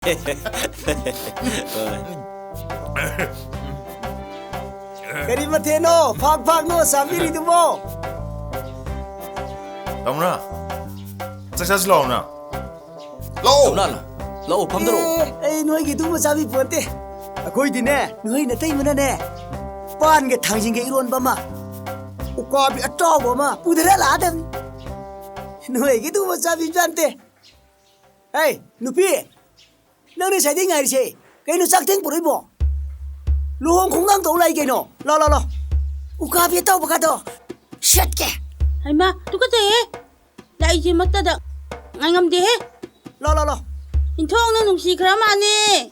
Kari mateno, fag no, samiri dumo. Tamna, success law na. Law. Tamna na, law pamdaro. Noi ki dumo sabi ponte. Akoi dine, noi na tai mana ne. Pan ke thangjing ke iron bama. Ukabi ataw bama, pudra la adam. Noi ki dumo sabi jante. Hey, nupi. Nang ni sai ding ngai che. Kai nu sak teng puroi bo. Lu hong khong nang to lai ke no. Lo. Ukabi ataw baka to. Shit ke. Hai ma, tu ka te. Dai ji mak ta da. Ngai ngam de he. Lo. In thong nang nung si khra ma ne.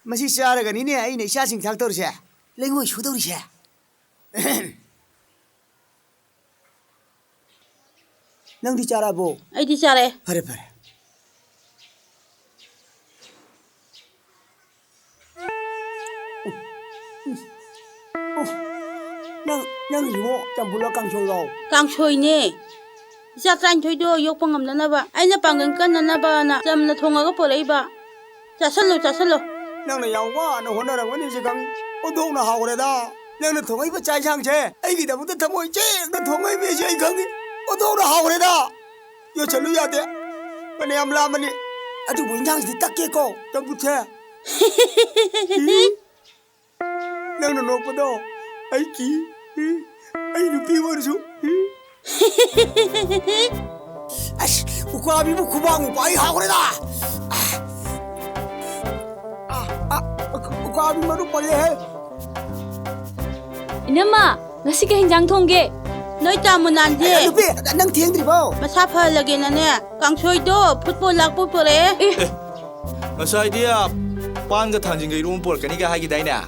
Masi sara ga ni ne ai ne sha sing thak tor se. Lengoi shu tor se. Nang di cara bo. Ai di chare. Pare. Nang yo jambula kang choi lo. Kang choi ne. Sa tran choi do yok pangam na ba. Ai na pangan kan na ba na. Jam na thonga ga po lai ba. Cha san lo. Nang na yaw wa na hona rang ni se kang. O do na ha re da. Nang na thongai ba chai chang che. Ai gi da mu ta thamoi che. Na thongai me che kang. O do na ha re da. Yo chalu ya de. Pane am la mani. Adu bu nyang si takke ko. Tam bu che. Nang na no pa do. Ai ki. Ai nu pi war su. Ash, ukabi bu kubang pa ai ha re da. Ukabi maru pale he. Inama, ngasi ka hinjang thongge. Noi ta mu nan de. Nupi, nang thieng dri bo. Masa pha lage na ne. Kang choi do football lak pu pore. Masai dia pan ga thanjing ga irum por kani ga hagi dai na.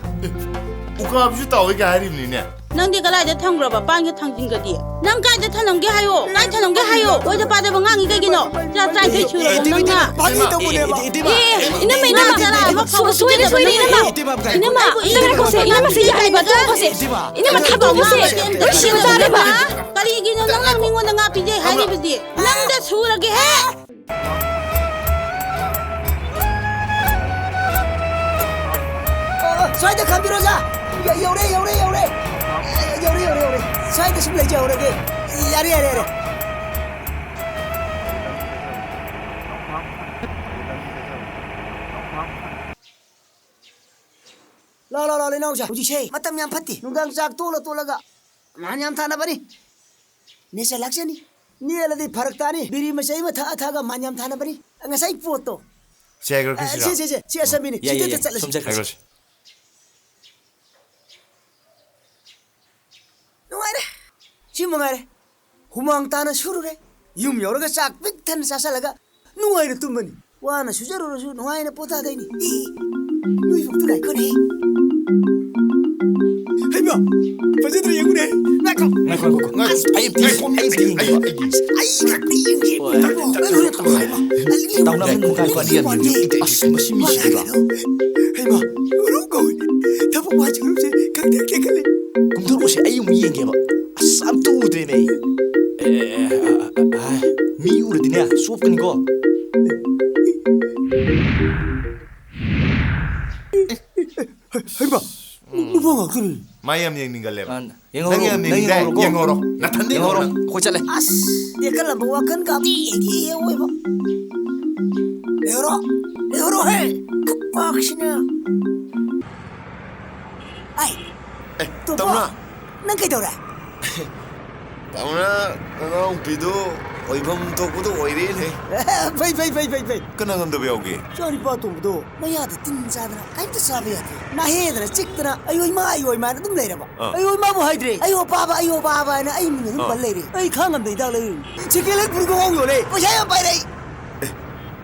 Uka abju tawi ga hari ni ne. Nang di kala da thang ro ba pang ge thang jing ga di. Nang ka da thanam ge hayo. Nai thanam ge hayo. Oi da pa da bangang ge gi no. Ja tran ke chu ro nang na. Bagi to mu ne ba. Inama, Jala ma khaw suwe inama. Inama, inama ko se, inama se ya ba ko se. Inama thaba ko se. Shi ta re ba. Kali gi no nang mi ngon nga pi je hai ni bi di. Nang da chu ra ge he. Sai da khambiro ja. Yaure. Sai da sum lai jaure ge. Yare. Lo le nau ja. Uji sei. Matam yam phatti. Nunggang jak to laga. Man yam thana bani. Ne se lakse ni. Ni ala di pharak ta ni. Biri ma sei ma tha ga man yam thana bani. Ngasai photo. Check ro kisi. Si asami ni. Ya. Chat. Somsa. Nungare. Si mangare. Humang tana shuru re. Yum yoraga sak big than sasa laga. Nuai re tumani. Wana sujaru ro su nuai na pota dai ni. Nui fuk tu dai ko ni. Hey ba. Fajidra yengu ne. Nako. Ai ting. Ai ka ting. Tao na mun kai ko dian ni. As masimi shi ba. Hey ba. Ru ko. Tapu wa churu se kang tek kale. Kum dur ko se ai mu yenge ba. Asam tu de me. Mi ur de ne. Sop kan ko. Hey ba. Ubo ngak tu ni. Mayam yang ninggal le. Yang ngoro. Na thandi ngoro. Ko chale. As. Dia kan lampu wakan ka ti ye oi ba. Euro he. Pakshina. Ai. Tamna. Nang kai dora. Tamna ngong pidu oibam tokbudo oire ne. Bai. Kana ngam da beoge. Sorry pa tu do. Maya da tin sadra. Ai ta sabe ya. Na he da chiktra. Ayoi ma na dum leira ba. Ayoi ma bo haidre. Ayo baba na ai min dum bal leire. Ai khangam dei da leire. Chikele pur ko ngyo le. Pasa ya pai dei.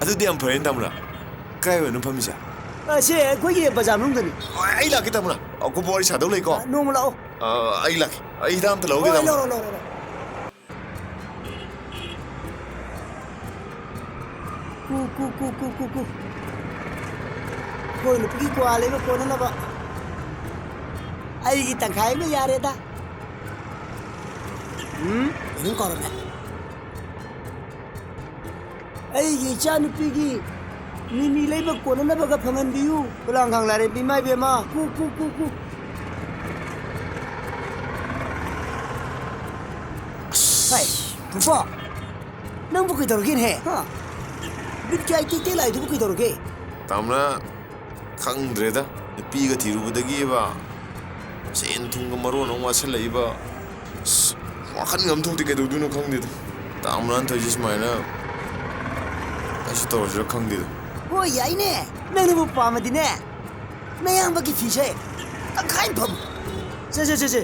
Adu di am phain tamna. Kai we no phamisa. Se koi ge bazam nung da ni. Ai la ki tamna. Ko bori sa do le ko. No mo lao. Ai la. Ai dam ta lo ge tamna. Lo. Ku. Koi lu pi ko ale ko na ba. Ai gi tang khai me yare da. Ini ko na. ꯑꯩꯒꯤ ꯏꯆꯥꯅꯨꯄꯤꯒꯤ ꯃꯤꯃꯤ ꯂꯩꯕ ꯀꯣꯟꯅꯅꯕꯒ ꯐꯪꯍꯟꯕꯤꯌꯨ ꯈꯨꯂꯥꯡꯈꯥꯡ ꯂꯥꯏꯔꯦ ꯏꯃꯥ ꯏꯕꯦꯝꯃ ꯀꯨ ꯍꯥꯏ ꯄꯨꯄꯥ ꯅꯪꯕꯨ ꯀꯩꯗꯧꯔꯒꯦꯅꯦ ꯍꯥ ꯕꯤꯠ ꯀꯌꯥ ꯇꯦꯛ ꯂꯥꯛꯏꯗꯨꯕꯨ ꯀꯩꯗꯧꯔꯒꯦ ꯇꯥꯃꯅ ꯈꯪꯗ꯭ꯔꯦꯗ ꯅꯨꯄꯤꯒ ꯊꯤꯔꯨꯕꯗꯒꯤꯕ ꯁꯦꯟ ꯊꯨꯝꯒ ꯃꯔꯣꯟ ꯑꯃ ꯋꯥꯁꯜꯂꯛꯏꯕ ꯋꯥꯈꯜ ꯉꯝ ꯊꯣꯛꯇꯦ ꯀꯩꯗꯧꯗꯣꯏꯅꯣ ꯈꯪꯗꯦꯗ ꯇꯥꯃꯅ ꯊꯣꯏꯁꯦ ꯁꯨꯃꯥꯏꯅ ꯀꯩꯁꯨ ꯇꯧꯔꯁꯤꯔ ꯈꯪꯗꯦꯗ ꯍꯣꯏ ꯌꯥꯏꯅꯦ ꯅꯪꯅꯕꯨ ꯄꯥꯝꯃꯗꯤꯅꯦ ꯅꯌꯥꯝꯕꯒꯤ ꯐꯤꯁꯦ ꯇꯪꯈꯥꯏ ꯐꯝ ꯁꯦ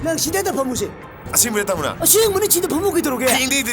ꯅꯪ ꯁꯤꯗꯩꯗ ꯐꯝꯃꯨꯁꯦ ꯑꯁꯦꯡꯕꯩ ꯇꯥꯃꯅ ꯑꯁꯦꯡꯕꯅꯤ ꯁꯤꯗ ꯐꯝꯃꯨ ꯀꯩꯗꯧꯔꯒꯦ ꯍꯌꯦꯡꯗꯩ